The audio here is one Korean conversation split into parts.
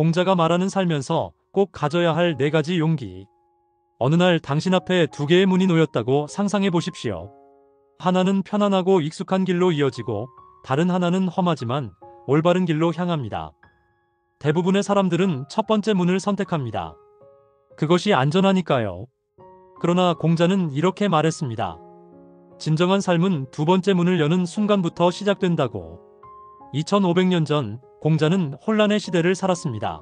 공자가 말하는 살면서 꼭 가져야 할 4가지 용기. 어느 날 당신 앞에 2개의 문이 놓였다고 상상해 보십시오. 하나는 편안하고 익숙한 길로 이어지고 다른 하나는 험하지만 올바른 길로 향합니다. 대부분의 사람들은 첫 번째 문을 선택합니다. 그것이 안전하니까요. 그러나 공자는 이렇게 말했습니다. 진정한 삶은 2번째 문을 여는 순간부터 시작된다고. 2500년 전 공자는 혼란의 시대를 살았습니다.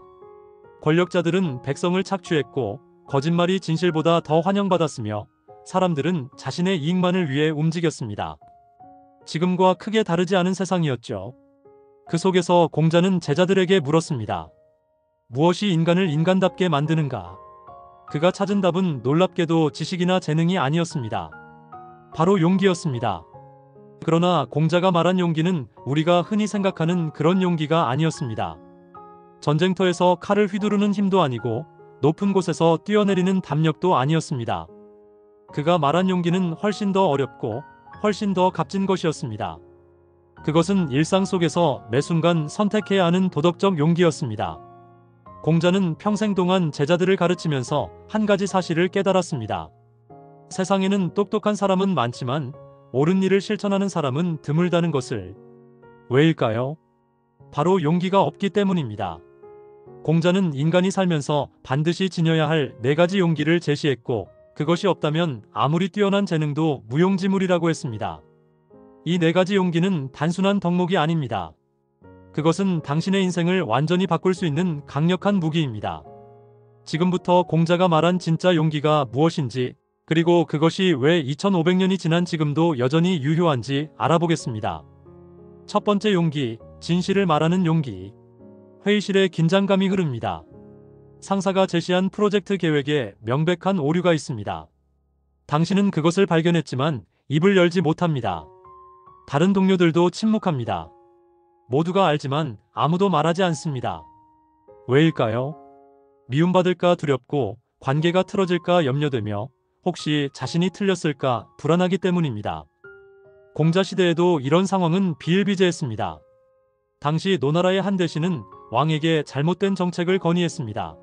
권력자들은 백성을 착취했고 거짓말이 진실보다 더 환영받았으며 사람들은 자신의 이익만을 위해 움직였습니다. 지금과 크게 다르지 않은 세상이었죠. 그 속에서 공자는 제자들에게 물었습니다. 무엇이 인간을 인간답게 만드는가? 그가 찾은 답은 놀랍게도 지식이나 재능이 아니었습니다. 바로 용기였습니다. 그러나 공자가 말한 용기는 우리가 흔히 생각하는 그런 용기가 아니었습니다. 전쟁터에서 칼을 휘두르는 힘도 아니고 높은 곳에서 뛰어내리는 담력도 아니었습니다. 그가 말한 용기는 훨씬 더 어렵고 훨씬 더 값진 것이었습니다. 그것은 일상 속에서 매 순간 선택해야 하는 도덕적 용기였습니다. 공자는 평생 동안 제자들을 가르치면서 한 가지 사실을 깨달았습니다. 세상에는 똑똑한 사람은 많지만 옳은 일을 실천하는 사람은 드물다는 것을. 왜일까요? 바로 용기가 없기 때문입니다. 공자는 인간이 살면서 반드시 지녀야 할 4가지 용기를 제시했고 그것이 없다면 아무리 뛰어난 재능도 무용지물이라고 했습니다. 이 4가지 용기는 단순한 덕목이 아닙니다. 그것은 당신의 인생을 완전히 바꿀 수 있는 강력한 무기입니다. 지금부터 공자가 말한 진짜 용기가 무엇인지, 그리고 그것이 왜 2500년이 지난 지금도 여전히 유효한지 알아보겠습니다. 첫 번째 용기, 진실을 말하는 용기. 회의실에 긴장감이 흐릅니다. 상사가 제시한 프로젝트 계획에 명백한 오류가 있습니다. 당신은 그것을 발견했지만 입을 열지 못합니다. 다른 동료들도 침묵합니다. 모두가 알지만 아무도 말하지 않습니다. 왜일까요? 미움받을까 두렵고 관계가 틀어질까 염려되며 혹시 자신이 틀렸을까 불안하기 때문입니다. 공자 시대에도 이런 상황은 비일비재했습니다. 당시 노나라의 한 대신은 왕에게 잘못된 정책을 건의했습니다.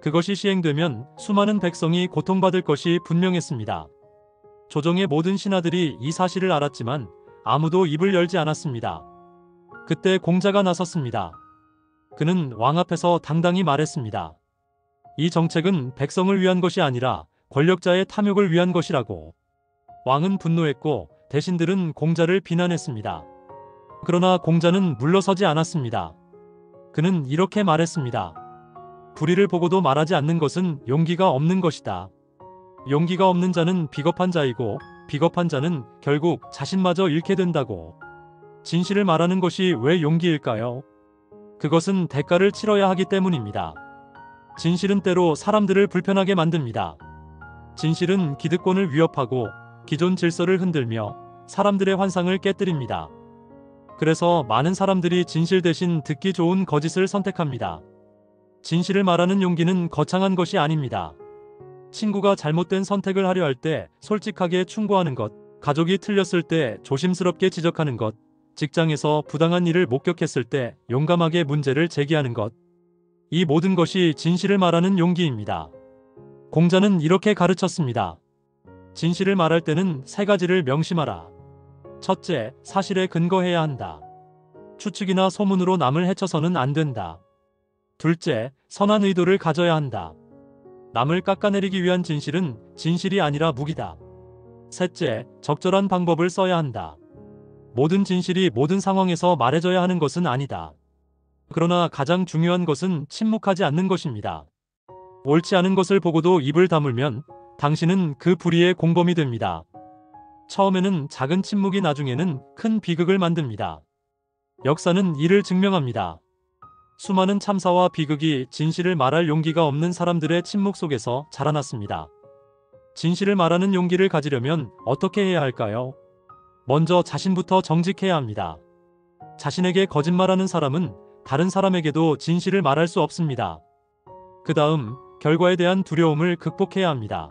그것이 시행되면 수많은 백성이 고통받을 것이 분명했습니다. 조정의 모든 신하들이 이 사실을 알았지만 아무도 입을 열지 않았습니다. 그때 공자가 나섰습니다. 그는 왕 앞에서 당당히 말했습니다. 이 정책은 백성을 위한 것이 아니라 권력자의 탐욕을 위한 것이라고. 왕은 분노했고 대신들은 공자를 비난했습니다. 그러나 공자는 물러서지 않았습니다. 그는 이렇게 말했습니다. 불의를 보고도 말하지 않는 것은 용기가 없는 것이다. 용기가 없는 자는 비겁한 자이고 비겁한 자는 결국 자신마저 잃게 된다고. 진실을 말하는 것이 왜 용기일까요? 그것은 대가를 치러야 하기 때문입니다. 진실은 때로 사람들을 불편하게 만듭니다. 진실은 기득권을 위협하고 기존 질서를 흔들며 사람들의 환상을 깨뜨립니다. 그래서 많은 사람들이 진실 대신 듣기 좋은 거짓을 선택합니다. 진실을 말하는 용기는 거창한 것이 아닙니다. 친구가 잘못된 선택을 하려 할 때 솔직하게 충고하는 것, 가족이 틀렸을 때 조심스럽게 지적하는 것, 직장에서 부당한 일을 목격했을 때 용감하게 문제를 제기하는 것. 이 모든 것이 진실을 말하는 용기입니다. 공자는 이렇게 가르쳤습니다. 진실을 말할 때는 3가지를 명심하라. 첫째, 사실에 근거해야 한다. 추측이나 소문으로 남을 해쳐서는 안 된다. 둘째, 선한 의도를 가져야 한다. 남을 깎아내리기 위한 진실은 진실이 아니라 무기다. 셋째, 적절한 방법을 써야 한다. 모든 진실이 모든 상황에서 말해져야 하는 것은 아니다. 그러나 가장 중요한 것은 침묵하지 않는 것입니다. 옳지 않은 것을 보고도 입을 다물면 당신은 그 불의의 공범이 됩니다. 처음에는 작은 침묵이 나중에는 큰 비극을 만듭니다. 역사는 이를 증명합니다. 수많은 참사와 비극이 진실을 말할 용기가 없는 사람들의 침묵 속에서 자라났습니다. 진실을 말하는 용기를 가지려면 어떻게 해야 할까요? 먼저 자신부터 정직해야 합니다. 자신에게 거짓말하는 사람은 다른 사람에게도 진실을 말할 수 없습니다. 그 다음, 결과에 대한 두려움을 극복해야 합니다.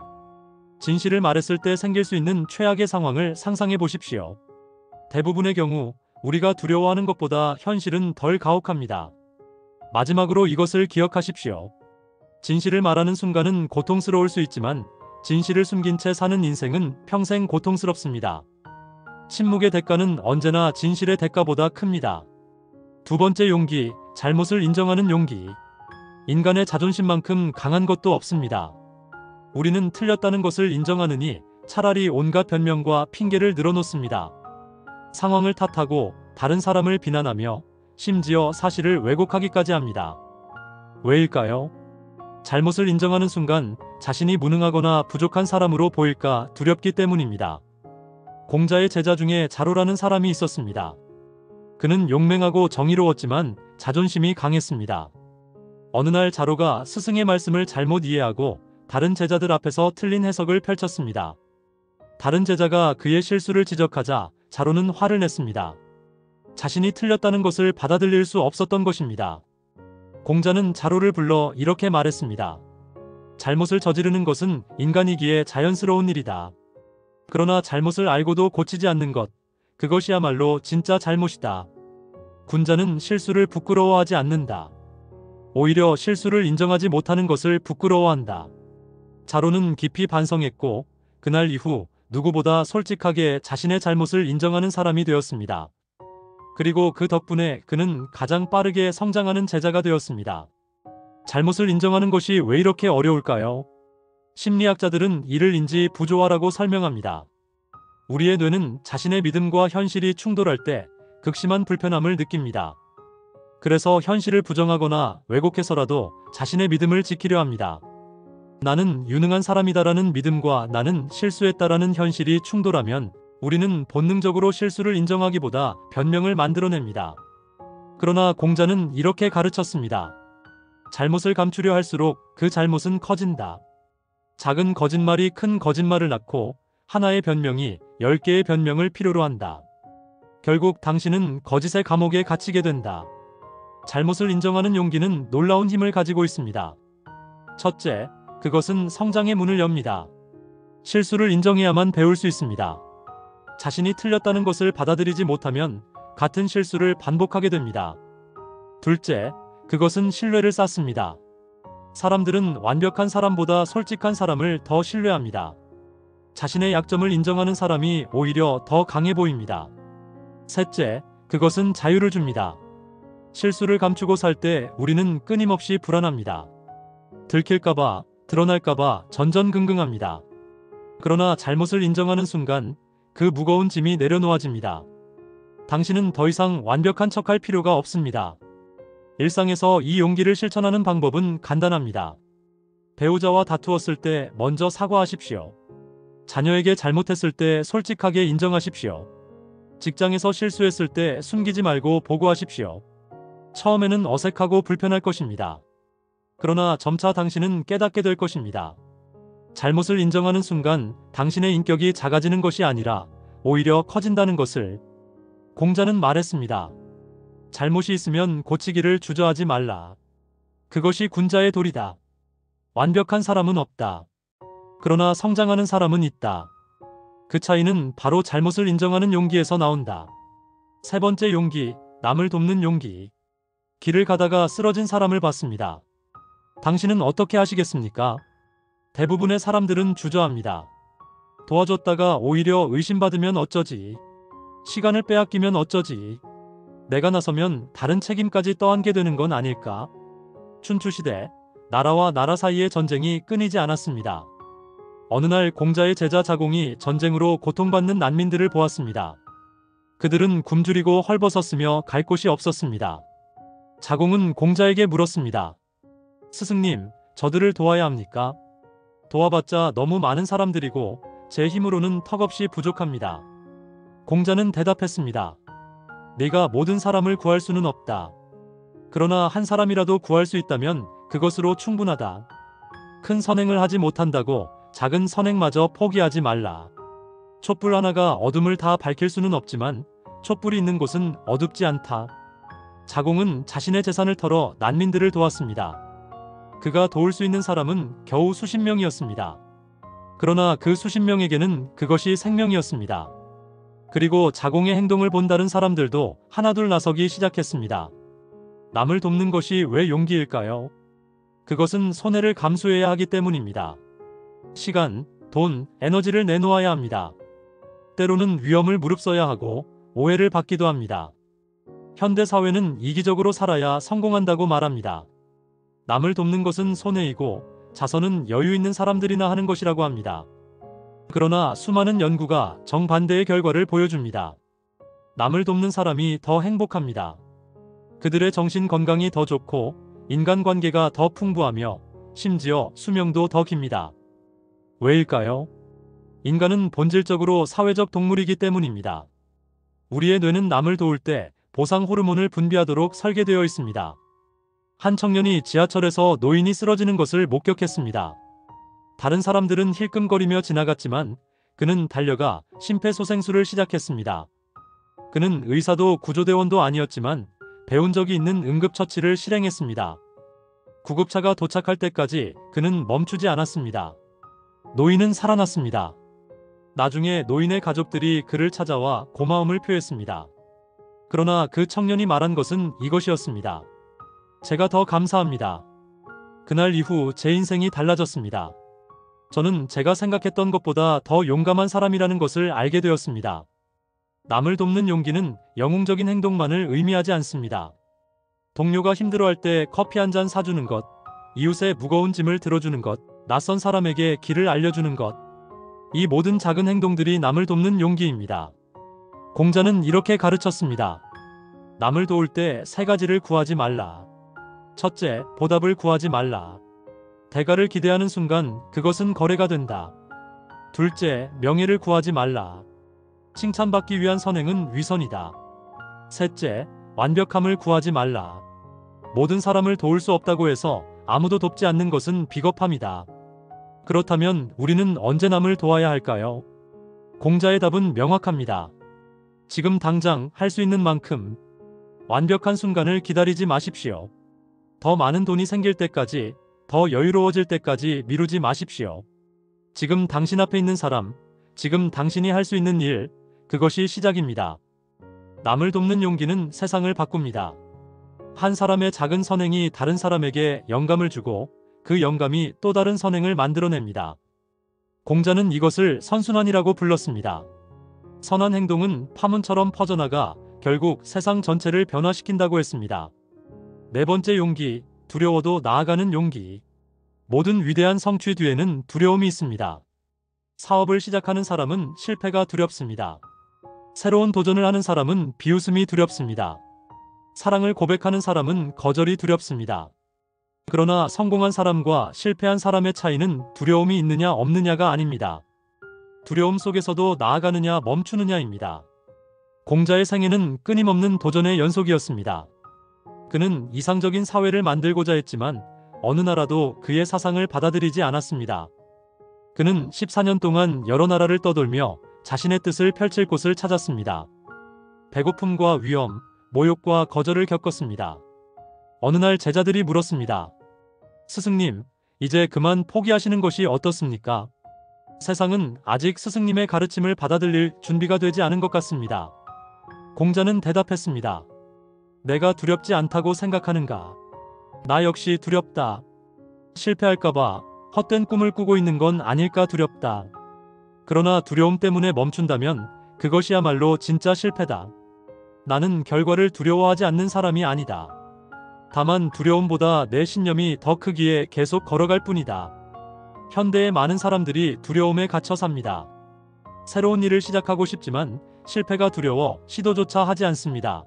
진실을 말했을 때 생길 수 있는 최악의 상황을 상상해 보십시오. 대부분의 경우 우리가 두려워하는 것보다 현실은 덜 가혹합니다. 마지막으로 이것을 기억하십시오. 진실을 말하는 순간은 고통스러울 수 있지만 진실을 숨긴 채 사는 인생은 평생 고통스럽습니다. 침묵의 대가는 언제나 진실의 대가보다 큽니다. 두 번째 용기, 잘못을 인정하는 용기. 인간의 자존심만큼 강한 것도 없습니다. 우리는 틀렸다는 것을 인정하느니 차라리 온갖 변명과 핑계를 늘어놓습니다. 상황을 탓하고 다른 사람을 비난하며 심지어 사실을 왜곡하기까지 합니다. 왜일까요? 잘못을 인정하는 순간 자신이 무능하거나 부족한 사람으로 보일까 두렵기 때문입니다. 공자의 제자 중에 자로라는 사람이 있었습니다. 그는 용맹하고 정의로웠지만 자존심이 강했습니다. 어느 날 자로가 스승의 말씀을 잘못 이해하고 다른 제자들 앞에서 틀린 해석을 펼쳤습니다. 다른 제자가 그의 실수를 지적하자 자로는 화를 냈습니다. 자신이 틀렸다는 것을 받아들일 수 없었던 것입니다. 공자는 자로를 불러 이렇게 말했습니다. 잘못을 저지르는 것은 인간이기에 자연스러운 일이다. 그러나 잘못을 알고도 고치지 않는 것, 그것이야말로 진짜 잘못이다. 군자는 실수를 부끄러워하지 않는다. 오히려 실수를 인정하지 못하는 것을 부끄러워한다. 자로는 깊이 반성했고 그날 이후 누구보다 솔직하게 자신의 잘못을 인정하는 사람이 되었습니다. 그리고 그 덕분에 그는 가장 빠르게 성장하는 제자가 되었습니다. 잘못을 인정하는 것이 왜 이렇게 어려울까요? 심리학자들은 이를 인지 부조화라고 설명합니다. 우리의 뇌는 자신의 믿음과 현실이 충돌할 때 극심한 불편함을 느낍니다. 그래서 현실을 부정하거나 왜곡해서라도 자신의 믿음을 지키려 합니다. 나는 유능한 사람이다라는 믿음과 나는 실수했다라는 현실이 충돌하면 우리는 본능적으로 실수를 인정하기보다 변명을 만들어냅니다. 그러나 공자는 이렇게 가르쳤습니다. 잘못을 감추려 할수록 그 잘못은 커진다. 작은 거짓말이 큰 거짓말을 낳고 하나의 변명이 10개의 변명을 필요로 한다. 결국 당신은 거짓의 감옥에 갇히게 된다. 잘못을 인정하는 용기는 놀라운 힘을 가지고 있습니다. 첫째, 그것은 성장의 문을 엽니다. 실수를 인정해야만 배울 수 있습니다. 자신이 틀렸다는 것을 받아들이지 못하면 같은 실수를 반복하게 됩니다. 둘째, 그것은 신뢰를 쌓습니다. 사람들은 완벽한 사람보다 솔직한 사람을 더 신뢰합니다. 자신의 약점을 인정하는 사람이 오히려 더 강해 보입니다. 셋째, 그것은 자유를 줍니다. 실수를 감추고 살 때 우리는 끊임없이 불안합니다. 들킬까봐, 드러날까봐 전전긍긍합니다. 그러나 잘못을 인정하는 순간 그 무거운 짐이 내려놓아집니다. 당신은 더 이상 완벽한 척할 필요가 없습니다. 일상에서 이 용기를 실천하는 방법은 간단합니다. 배우자와 다투었을 때 먼저 사과하십시오. 자녀에게 잘못했을 때 솔직하게 인정하십시오. 직장에서 실수했을 때 숨기지 말고 보고하십시오. 처음에는 어색하고 불편할 것입니다. 그러나 점차 당신은 깨닫게 될 것입니다. 잘못을 인정하는 순간 당신의 인격이 작아지는 것이 아니라 오히려 커진다는 것을. 공자는 말했습니다. 잘못이 있으면 고치기를 주저하지 말라. 그것이 군자의 도리다. 완벽한 사람은 없다. 그러나 성장하는 사람은 있다. 그 차이는 바로 잘못을 인정하는 용기에서 나온다. 세 번째 용기, 남을 돕는 용기. 길을 가다가 쓰러진 사람을 봤습니다. 당신은 어떻게 하시겠습니까? 대부분의 사람들은 주저합니다. 도와줬다가 오히려 의심받으면 어쩌지? 시간을 빼앗기면 어쩌지? 내가 나서면 다른 책임까지 떠안게 되는 건 아닐까? 춘추시대, 나라와 나라 사이의 전쟁이 끊이지 않았습니다. 어느 날 공자의 제자 자공이 전쟁으로 고통받는 난민들을 보았습니다. 그들은 굶주리고 헐벗었으며 갈 곳이 없었습니다. 자공은 공자에게 물었습니다. 스승님, 저들을 도와야 합니까? 도와봤자 너무 많은 사람들이고 제 힘으로는 턱없이 부족합니다. 공자는 대답했습니다. 네가 모든 사람을 구할 수는 없다. 그러나 한 사람이라도 구할 수 있다면 그것으로 충분하다. 큰 선행을 하지 못한다고 작은 선행마저 포기하지 말라. 촛불 하나가 어둠을 다 밝힐 수는 없지만 촛불이 있는 곳은 어둡지 않다. 자공은 자신의 재산을 털어 난민들을 도왔습니다. 그가 도울 수 있는 사람은 겨우 수십 명이었습니다. 그러나 그 수십 명에게는 그것이 생명이었습니다. 그리고 자공의 행동을 본 다른 사람들도 하나둘 나서기 시작했습니다. 남을 돕는 것이 왜 용기일까요? 그것은 손해를 감수해야 하기 때문입니다. 시간, 돈, 에너지를 내놓아야 합니다. 때로는 위험을 무릅써야 하고 오해를 받기도 합니다. 현대 사회는 이기적으로 살아야 성공한다고 말합니다. 남을 돕는 것은 손해이고 자선은 여유 있는 사람들이나 하는 것이라고 합니다. 그러나 수많은 연구가 정반대의 결과를 보여줍니다. 남을 돕는 사람이 더 행복합니다. 그들의 정신 건강이 더 좋고 인간관계가 더 풍부하며 심지어 수명도 더 깁니다. 왜일까요? 인간은 본질적으로 사회적 동물이기 때문입니다. 우리의 뇌는 남을 도울 때 보상 호르몬을 분비하도록 설계되어 있습니다. 한 청년이 지하철에서 노인이 쓰러지는 것을 목격했습니다. 다른 사람들은 힐끔거리며 지나갔지만 그는 달려가 심폐소생술을 시작했습니다. 그는 의사도 구조대원도 아니었지만 배운 적이 있는 응급처치를 실행했습니다. 구급차가 도착할 때까지 그는 멈추지 않았습니다. 노인은 살아났습니다. 나중에 노인의 가족들이 그를 찾아와 고마움을 표했습니다. 그러나 그 청년이 말한 것은 이것이었습니다. 제가 더 감사합니다. 그날 이후 제 인생이 달라졌습니다. 저는 제가 생각했던 것보다 더 용감한 사람이라는 것을 알게 되었습니다. 남을 돕는 용기는 영웅적인 행동만을 의미하지 않습니다. 동료가 힘들어할 때 커피 한 잔 사주는 것, 이웃의 무거운 짐을 들어주는 것, 낯선 사람에게 길을 알려주는 것. 이 모든 작은 행동들이 남을 돕는 용기입니다. 공자는 이렇게 가르쳤습니다. 남을 도울 때 세 가지를 구하지 말라. 첫째, 보답을 구하지 말라. 대가를 기대하는 순간 그것은 거래가 된다. 둘째, 명예를 구하지 말라. 칭찬받기 위한 선행은 위선이다. 셋째, 완벽함을 구하지 말라. 모든 사람을 도울 수 없다고 해서 아무도 돕지 않는 것은 비겁함이다. 그렇다면 우리는 언제 남을 도와야 할까요? 공자의 답은 명확합니다. 지금 당장 할 수 있는 만큼. 완벽한 순간을 기다리지 마십시오. 더 많은 돈이 생길 때까지, 더 여유로워질 때까지 미루지 마십시오. 지금 당신 앞에 있는 사람, 지금 당신이 할 수 있는 일, 그것이 시작입니다. 남을 돕는 용기는 세상을 바꿉니다. 한 사람의 작은 선행이 다른 사람에게 영감을 주고 그 영감이 또 다른 선행을 만들어냅니다. 공자는 이것을 선순환이라고 불렀습니다. 선한 행동은 파문처럼 퍼져나가 결국 세상 전체를 변화시킨다고 했습니다. 네 번째 용기, 두려워도 나아가는 용기. 모든 위대한 성취 뒤에는 두려움이 있습니다. 사업을 시작하는 사람은 실패가 두렵습니다. 새로운 도전을 하는 사람은 비웃음이 두렵습니다. 사랑을 고백하는 사람은 거절이 두렵습니다. 그러나 성공한 사람과 실패한 사람의 차이는 두려움이 있느냐 없느냐가 아닙니다. 두려움 속에서도 나아가느냐 멈추느냐입니다. 공자의 생애는 끊임없는 도전의 연속이었습니다. 그는 이상적인 사회를 만들고자 했지만 어느 나라도 그의 사상을 받아들이지 않았습니다. 그는 14년 동안 여러 나라를 떠돌며 자신의 뜻을 펼칠 곳을 찾았습니다. 배고픔과 위험, 모욕과 거절을 겪었습니다. 어느 날 제자들이 물었습니다. 스승님, 이제 그만 포기하시는 것이 어떻습니까? 세상은 아직 스승님의 가르침을 받아들일 준비가 되지 않은 것 같습니다. 공자는 대답했습니다. 내가 두렵지 않다고 생각하는가? 나 역시 두렵다. 실패할까봐 헛된 꿈을 꾸고 있는 건 아닐까 두렵다. 그러나 두려움 때문에 멈춘다면 그것이야말로 진짜 실패다. 나는 결과를 두려워하지 않는 사람이 아니다. 다만 두려움보다 내 신념이 더 크기에 계속 걸어갈 뿐이다. 현대의 많은 사람들이 두려움에 갇혀 삽니다. 새로운 일을 시작하고 싶지만 실패가 두려워 시도조차 하지 않습니다.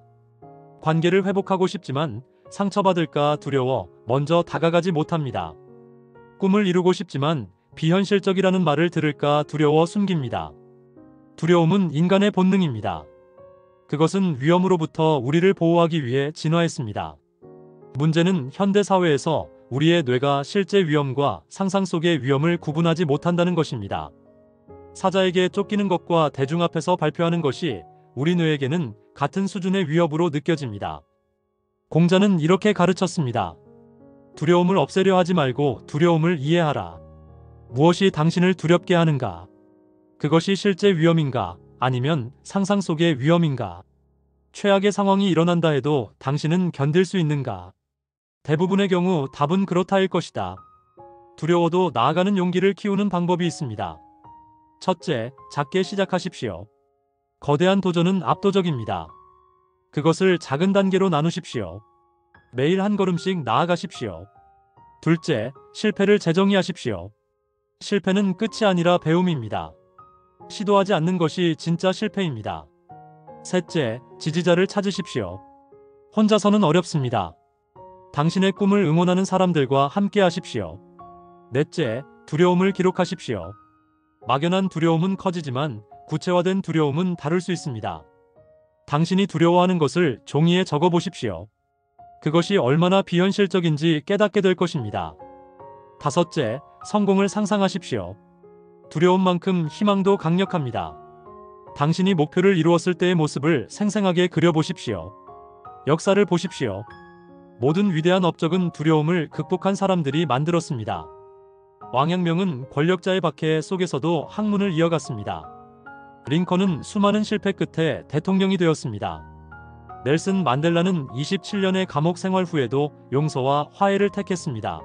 관계를 회복하고 싶지만 상처받을까 두려워 먼저 다가가지 못합니다. 꿈을 이루고 싶지만 비현실적이라는 말을 들을까 두려워 숨깁니다. 두려움은 인간의 본능입니다. 그것은 위험으로부터 우리를 보호하기 위해 진화했습니다. 문제는 현대 사회에서 우리의 뇌가 실제 위험과 상상 속의 위험을 구분하지 못한다는 것입니다. 사자에게 쫓기는 것과 대중 앞에서 발표하는 것이 우리 뇌에게는 같은 수준의 위협으로 느껴집니다. 공자는 이렇게 가르쳤습니다. 두려움을 없애려 하지 말고 두려움을 이해하라. 무엇이 당신을 두렵게 하는가? 그것이 실제 위험인가? 아니면 상상 속의 위험인가? 최악의 상황이 일어난다 해도 당신은 견딜 수 있는가? 대부분의 경우 답은 그렇다일 것이다. 두려워도 나아가는 용기를 키우는 방법이 있습니다. 첫째, 작게 시작하십시오. 거대한 도전은 압도적입니다. 그것을 작은 단계로 나누십시오. 매일 한 걸음씩 나아가십시오. 둘째, 실패를 재정의하십시오. 실패는 끝이 아니라 배움입니다. 시도하지 않는 것이 진짜 실패입니다. 셋째, 지지자를 찾으십시오. 혼자서는 어렵습니다. 당신의 꿈을 응원하는 사람들과 함께 하십시오. 넷째, 두려움을 기록하십시오. 막연한 두려움은 커지지만 구체화된 두려움은 다룰 수 있습니다. 당신이 두려워하는 것을 종이에 적어 보십시오. 그것이 얼마나 비현실적인지 깨닫게 될 것입니다. 다섯째, 성공을 상상하십시오. 두려움만큼 희망도 강력합니다. 당신이 목표를 이루었을 때의 모습을 생생하게 그려보십시오. 역사를 보십시오. 모든 위대한 업적은 두려움을 극복한 사람들이 만들었습니다. 왕양명은 권력자의 박해 속에서도 학문을 이어갔습니다. 링컨은 수많은 실패 끝에 대통령이 되었습니다. 넬슨 만델라는 27년의 감옥 생활 후에도 용서와 화해를 택했습니다.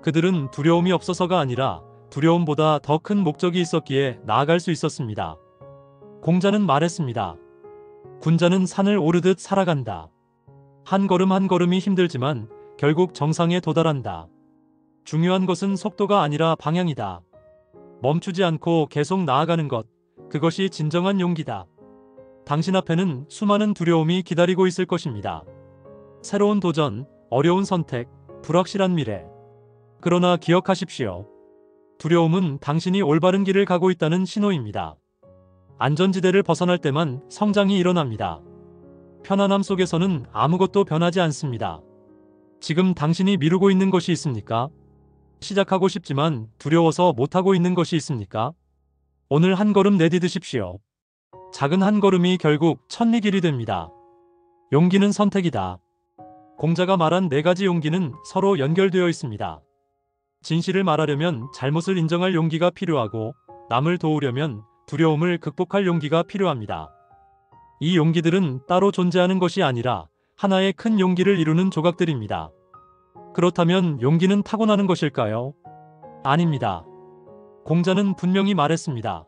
그들은 두려움이 없어서가 아니라 두려움보다 더 큰 목적이 있었기에 나아갈 수 있었습니다. 공자는 말했습니다. 군자는 산을 오르듯 살아간다. 한 걸음 한 걸음이 힘들지만 결국 정상에 도달한다. 중요한 것은 속도가 아니라 방향이다. 멈추지 않고 계속 나아가는 것, 그것이 진정한 용기다. 당신 앞에는 수많은 두려움이 기다리고 있을 것입니다. 새로운 도전, 어려운 선택, 불확실한 미래. 그러나 기억하십시오. 두려움은 당신이 올바른 길을 가고 있다는 신호입니다. 안전지대를 벗어날 때만 성장이 일어납니다. 편안함 속에서는 아무것도 변하지 않습니다. 지금 당신이 미루고 있는 것이 있습니까? 시작하고 싶지만 두려워서 못하고 있는 것이 있습니까? 오늘 한 걸음 내디드십시오. 작은 한 걸음이 결국 천리 길이 됩니다. 용기는 선택이다. 공자가 말한 4가지 용기는 서로 연결되어 있습니다. 진실을 말하려면 잘못을 인정할 용기가 필요하고, 남을 도우려면 두려움을 극복할 용기가 필요합니다. 이 용기들은 따로 존재하는 것이 아니라 하나의 큰 용기를 이루는 조각들입니다. 그렇다면 용기는 타고나는 것일까요? 아닙니다. 공자는 분명히 말했습니다.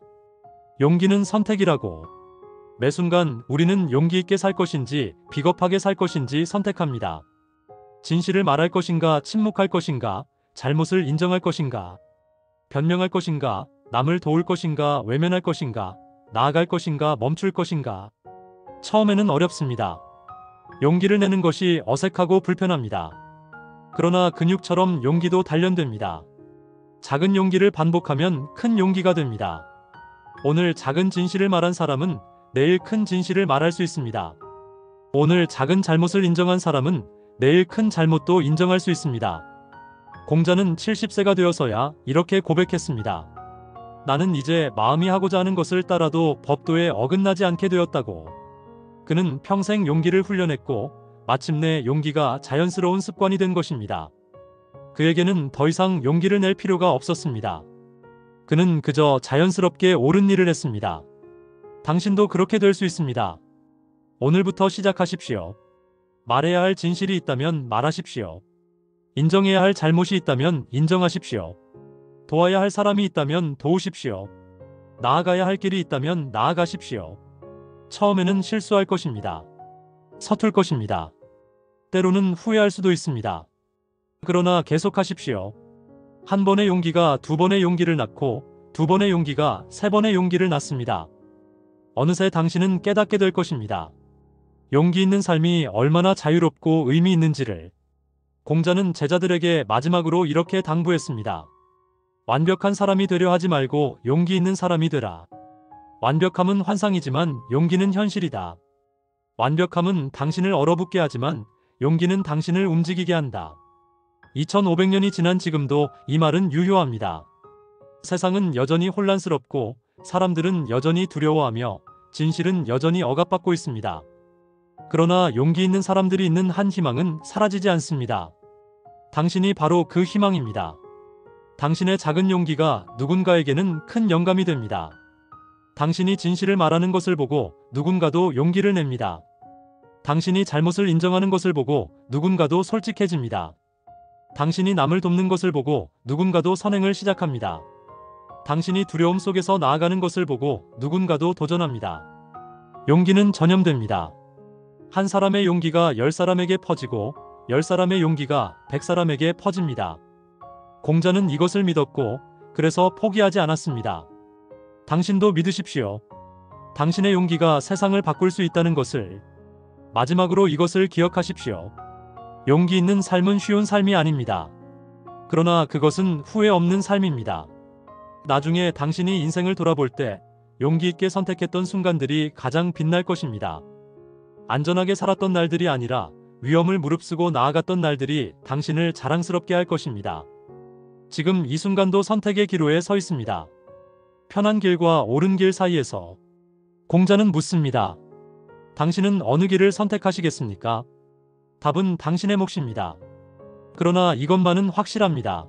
용기는 선택이라고. 매 순간 우리는 용기 있게 살 것인지 비겁하게 살 것인지 선택합니다. 진실을 말할 것인가 침묵할 것인가, 잘못을 인정할 것인가, 변명할 것인가, 남을 도울 것인가 외면할 것인가, 나아갈 것인가 멈출 것인가. 처음에는 어렵습니다. 용기를 내는 것이 어색하고 불편합니다. 그러나 근육처럼 용기도 단련됩니다. 작은 용기를 반복하면 큰 용기가 됩니다. 오늘 작은 진실을 말한 사람은 내일 큰 진실을 말할 수 있습니다. 오늘 작은 잘못을 인정한 사람은 내일 큰 잘못도 인정할 수 있습니다. 공자는 70세가 되어서야 이렇게 고백했습니다. 나는 이제 마음이 하고자 하는 것을 따라도 법도에 어긋나지 않게 되었다고. 그는 평생 용기를 훈련했고 마침내 용기가 자연스러운 습관이 된 것입니다. 그에게는 더 이상 용기를 낼 필요가 없었습니다. 그는 그저 자연스럽게 옳은 일을 했습니다. 당신도 그렇게 될 수 있습니다. 오늘부터 시작하십시오. 말해야 할 진실이 있다면 말하십시오. 인정해야 할 잘못이 있다면 인정하십시오. 도와야 할 사람이 있다면 도우십시오. 나아가야 할 길이 있다면 나아가십시오. 처음에는 실수할 것입니다. 서툴 것입니다. 때로는 후회할 수도 있습니다. 그러나 계속하십시오. 한 번의 용기가 2번의 용기를 낳고 2번의 용기가 3번의 용기를 낳습니다. 어느새 당신은 깨닫게 될 것입니다. 용기 있는 삶이 얼마나 자유롭고 의미 있는지를. 공자는 제자들에게 마지막으로 이렇게 당부했습니다. 완벽한 사람이 되려 하지 말고 용기 있는 사람이 되라. 완벽함은 환상이지만 용기는 현실이다. 완벽함은 당신을 얼어붙게 하지만 용기는 당신을 움직이게 한다. 2500년이 지난 지금도 이 말은 유효합니다. 세상은 여전히 혼란스럽고 사람들은 여전히 두려워하며 진실은 여전히 억압받고 있습니다. 그러나 용기 있는 사람들이 있는 한 희망은 사라지지 않습니다. 당신이 바로 그 희망입니다. 당신의 작은 용기가 누군가에게는 큰 영감이 됩니다. 당신이 진실을 말하는 것을 보고 누군가도 용기를 냅니다. 당신이 잘못을 인정하는 것을 보고 누군가도 솔직해집니다. 당신이 남을 돕는 것을 보고 누군가도 선행을 시작합니다. 당신이 두려움 속에서 나아가는 것을 보고 누군가도 도전합니다. 용기는 전염됩니다. 한 사람의 용기가 10사람에게 퍼지고 10사람의 용기가 100사람에게 퍼집니다. 공자는 이것을 믿었고 그래서 포기하지 않았습니다. 당신도 믿으십시오. 당신의 용기가 세상을 바꿀 수 있다는 것을. 마지막으로 이것을 기억하십시오. 용기 있는 삶은 쉬운 삶이 아닙니다. 그러나 그것은 후회 없는 삶입니다. 나중에 당신이 인생을 돌아볼 때 용기 있게 선택했던 순간들이 가장 빛날 것입니다. 안전하게 살았던 날들이 아니라 위험을 무릅쓰고 나아갔던 날들이 당신을 자랑스럽게 할 것입니다. 지금 이 순간도 선택의 기로에 서 있습니다. 편한 길과 옳은 길 사이에서. 공자는 묻습니다. 당신은 어느 길을 선택하시겠습니까? 답은 당신의 몫입니다. 그러나 이것만은 확실합니다.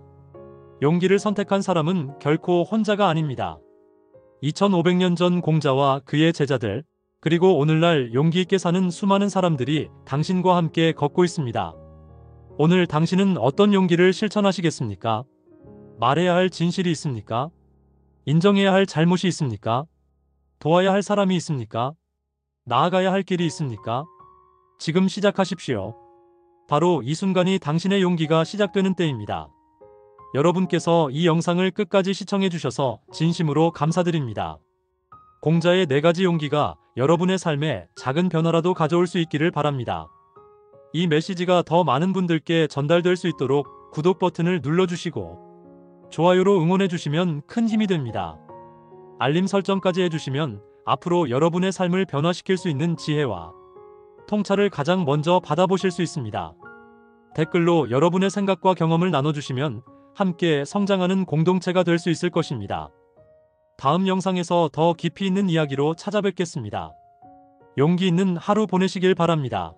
용기를 선택한 사람은 결코 혼자가 아닙니다. 2500년 전 공자와 그의 제자들, 그리고 오늘날 용기 있게 사는 수많은 사람들이 당신과 함께 걷고 있습니다. 오늘 당신은 어떤 용기를 실천하시겠습니까? 말해야 할 진실이 있습니까? 인정해야 할 잘못이 있습니까? 도와야 할 사람이 있습니까? 나아가야 할 길이 있습니까? 지금 시작하십시오. 바로 이 순간이 당신의 용기가 시작되는 때입니다. 여러분께서 이 영상을 끝까지 시청해 주셔서 진심으로 감사드립니다. 공자의 4가지 용기가 여러분의 삶에 작은 변화라도 가져올 수 있기를 바랍니다. 이 메시지가 더 많은 분들께 전달될 수 있도록 구독 버튼을 눌러주시고 좋아요로 응원해 주시면 큰 힘이 됩니다. 알림 설정까지 해주시면 앞으로 여러분의 삶을 변화시킬 수 있는 지혜와 통찰을 가장 먼저 받아보실 수 있습니다. 댓글로 여러분의 생각과 경험을 나눠주시면 함께 성장하는 공동체가 될 수 있을 것입니다. 다음 영상에서 더 깊이 있는 이야기로 찾아뵙겠습니다. 용기 있는 하루 보내시길 바랍니다.